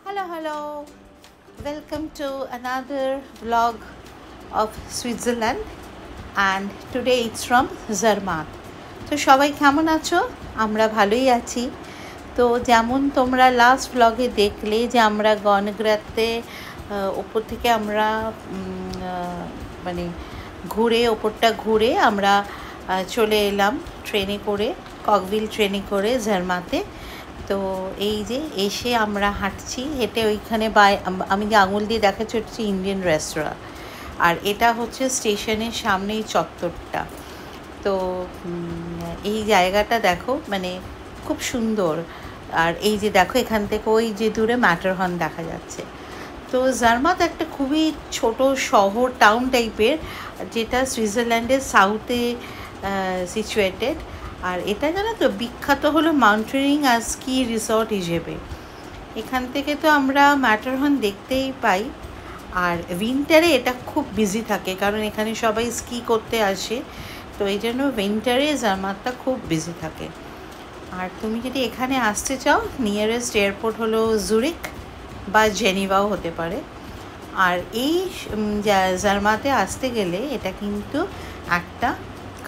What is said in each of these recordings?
Hello. Welcome to another vlog of Switzerland, and today it's from Zermatt. তো সবাই কেমন আছো? আমরা ভালোই আছি। তো যেমন তোমরা লাস্ট ভ্লগে দেখলে যে আমরা গনগ্রাতে ওপর থেকে আমরা মানে ওপরটা ঘুরে আমরা চলে এলাম ট্রেনে করে, ককভিল ট্রেনে করে জার্মাতে। তো এই যে এসে আমরা হাঁটছি, হেঁটে ওইখানে আমি যে আঙুল দিয়ে দেখাচ্ছি হচ্ছে ইন্ডিয়ান রেস্তোরাঁ, আর এটা হচ্ছে স্টেশনের সামনেই চত্বরটা। তো এই জায়গাটা দেখো, মানে খুব সুন্দর। আর এই যে দেখো এখান থেকে ওই যে দূরে ম্যাটারহর্ন দেখা যাচ্ছে। তো জার্মাত একটা খুবই ছোট শহর, টাউন টাইপের, যেটা সুইজারল্যান্ডের সাউথে সিচুয়েটেড। আর এটা জানো তো বিখ্যাত হলো মাউন্টেনিং আর স্কি রিসর্ট হিসেবে। এখান থেকে তো আমরা ম্যাটারহর্ন দেখতেই পাই। আর উইন্টারে এটা খুব বিজি থাকে, কারণ এখানে সবাই স্কি করতে আসে। তো এই জন্য উইন্টারে জার্মাতটা খুব বিজি থাকে। আর তুমি যদি এখানে আসতে চাও, নিয়ারেস্ট এয়ারপোর্ট হলো জুরিক বা জেনিভাও হতে পারে। আর এই জার্মাতে আসতে গেলে এটা কিন্তু একটা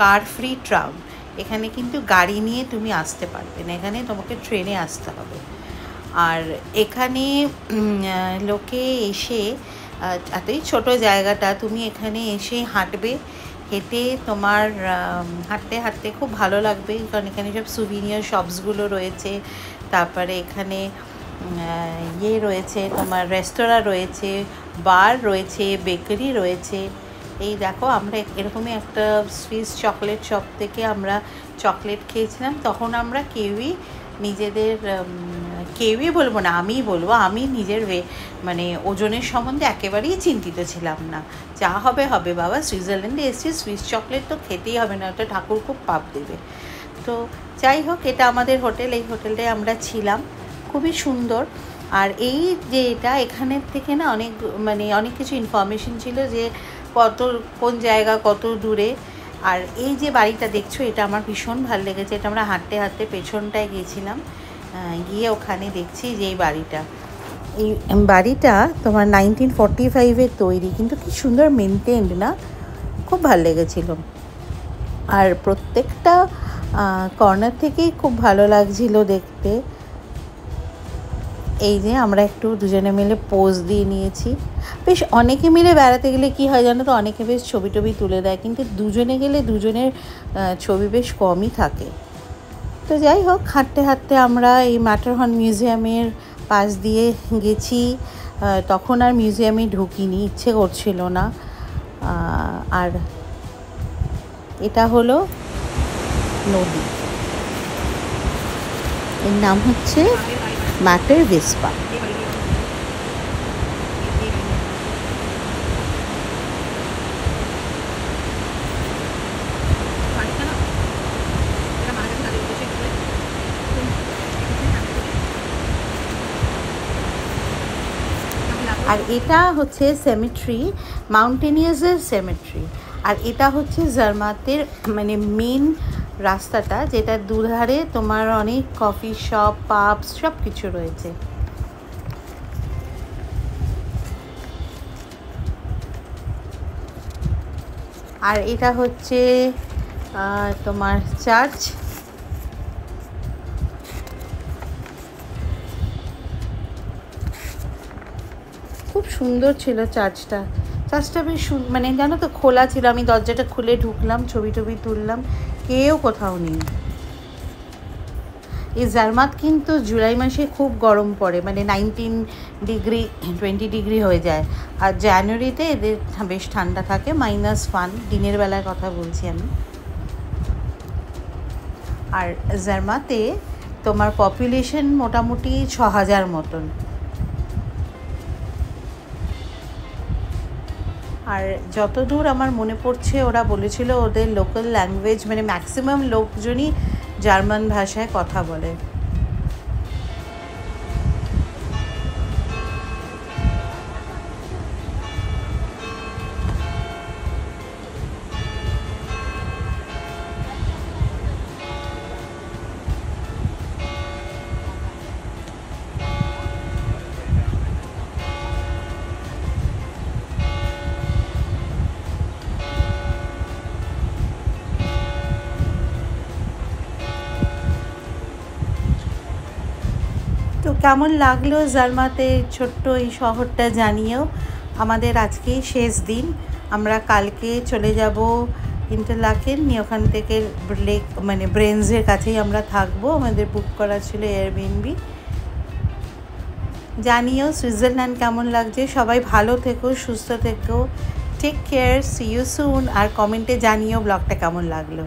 কার ফ্রি ট্রাম। এখানে কিন্তু গাড়ি নিয়ে তুমি আসতে পারবে না, এখানে তোমাকে ট্রেনে আসতে হবে। আর এখানে লোকে এসে এতই ছোট জায়গাটা, তুমি এখানে এসে হাঁটবে, হেঁটে তোমার হাঁটতে হাঁটতে খুব ভালো লাগবে, কারণ এখানে সব সুভিনিয়ার শপসগুলো রয়েছে। তারপরে এখানে রয়েছে তোমার রেস্তোরাঁ রয়েছে, বার রয়েছে, বেকারি রয়েছে। এই দেখো আমরা এরকমই একটা সুইস চকলেট শপ থেকে আমরা চকলেট খেয়েছিলাম। তখন আমরা কেউই বলবো না, আমিই বলবো, আমি নিজের মানে ওজনের সম্বন্ধে একেবারেই চিন্তিত ছিলাম না। যা হবে হবে বাবা, সুইজারল্যান্ডে এসেছি, সুইস চকলেট তো খেতেই হবে, না ওটা ঠাকুর খুব পাপ দেবে। তো যাই হোক, এটা আমাদের হোটেল, এই হোটেলটায় আমরা ছিলাম, খুবই সুন্দর। আর এই যে এখানের থেকে না অনেক কিছু ইনফরমেশন ছিল, যে কোন জায়গা কত দূরে। আর এই যে বাড়িটা দেখছো, এটা আমার ভীষণ ভালো লেগেছে। এটা আমরা হাঁটতে হাঁটতে পেছনটায় গিয়েছিলাম, গিয়ে ওখানে দেখছি যে এই বাড়িটা তোমার 1945-এর তৈরি, কিন্তু কি সুন্দর মেনটেন্ড না, খুব ভালো লেগেছিল। আর প্রত্যেকটা কর্নার থেকেই খুব ভালো লাগছিল দেখতে। এই যে আমরা একটু দুজনে মিলে পোজ দিয়ে নিয়েছি। বেশ অনেকে মিলে বেড়াতে গেলে কি হয় জানো তো, অনেকে বেশ ছবি টবি তুলে দেয়, কিন্তু দুজনে গেলে দুজনের ছবি বেশ কমই থাকে। তো যাই হোক, হাঁটতে হাঁটতে আমরা এই ম্যাটারহর্ন মিউজিয়ামের পাশ দিয়ে গেছি। তখন আর মিউজিয়ামে ঢুকিনি, ইচ্ছে করছিল না। আর এটা হলো নদী, এর নাম হচ্ছে ম্যাটার ভেসপা। আর এটা হচ্ছে সেমেট্রি, মাউন্টেনিয়ার্সের সেমেট্রি। আর এটা হচ্ছে জার্মাতের মানে মেন রাস্তাটা, যেটা দুধারে তোমার অনেক কফি শপ, পাবস সব কিছু রয়েছে। আর এটা হচ্ছে তোমার চার্চ। খুব সুন্দর ছিল চার্চটা বেশ মানে জানো তো খোলা ছিল। আমি দরজাটা খুলে ঢুকলাম, ছবি টবি তুললাম, কেউ কোথাও নেই। এই জার্মাত কিন্তু জুলাই মাসে খুব গরম পড়ে, মানে 19 ডিগ্রি 20 ডিগ্রি হয়ে যায়। আর জানুয়ারিতে এদের বেশ ঠান্ডা থাকে, -1 দিনের বেলার কথা বলছি আমি। আর জার্মাতে তোমার পপুলেশন মোটামুটি 6000 মতন। আর যতদূর আমার মনে পড়ছে, ওরা বলেছিল ওদের লোকাল ল্যাঙ্গুয়েজ, মানে ম্যাক্সিমাম লোকজনই জার্মান ভাষায় কথা বলে। কেমন লাগলো জার্মাতে ছোট্ট এই শহরটা জানিও। আমাদের আজকেই শেষ দিন, আমরা কালকে চলে যাব ইন্টারলাকেন, নিয়ে ওখান থেকে লেক মানে ব্রেন্সের কাছেই আমরা থাকবো। আমাদের বুক করা ছিল এয়ারবিএনবি। জানিও সুইজারল্যান্ড কেমন লাগছে। সবাই ভালো থেকো, সুস্থ থেকো, take care, see you soon. আর কমেন্টে জানিও ব্লগটা কেমন লাগলো।